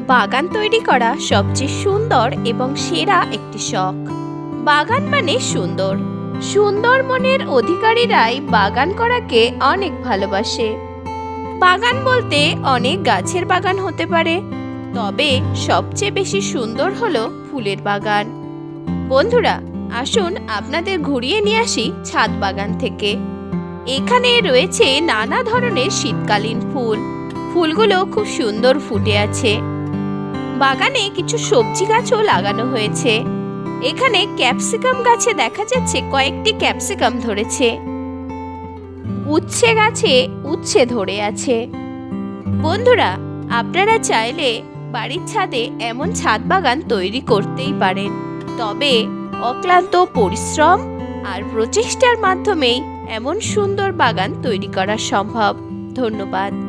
বাগান তৈরি করা সবচেয়ে সুন্দর এবং সেরা একটি শখ। বাগান মানে সুন্দর, সুন্দর মনের অধিকারীরাই বাগান করাকে অনেক ভালোবাসে। বাগান বলতে অনেক গাছের বাগান হতে পারে, তবে সবচেয়ে বেশি সুন্দর হলো ফুলের বাগান। বন্ধুরা, আসুন আপনাদের ঘুরিয়ে নিয়ে আসি ছাদ বাগান থেকে। এখানে রয়েছে নানা ধরনের শীতকালীন ফুল, ফুলগুলো খুব সুন্দর ফুটে আছে। বাগানে কিছু সবজি গাছও লাগানো হয়েছে। এখানে ক্যাপসিকাম গাছে দেখা যাচ্ছে কয়েকটি ক্যাপসিকাম ধরেছে। উচ্ছে গাছে উচ্ছে ধরে আছে। বন্ধুরা, আপনারা চাইলে বাড়ির ছাদে এমন ছাদ বাগান তৈরি করতেই পারেন, তবে অক্লান্ত পরিশ্রম আর প্রচেষ্টার মাধ্যমেই এমন সুন্দর বাগান তৈরি করা সম্ভব। ধন্যবাদ।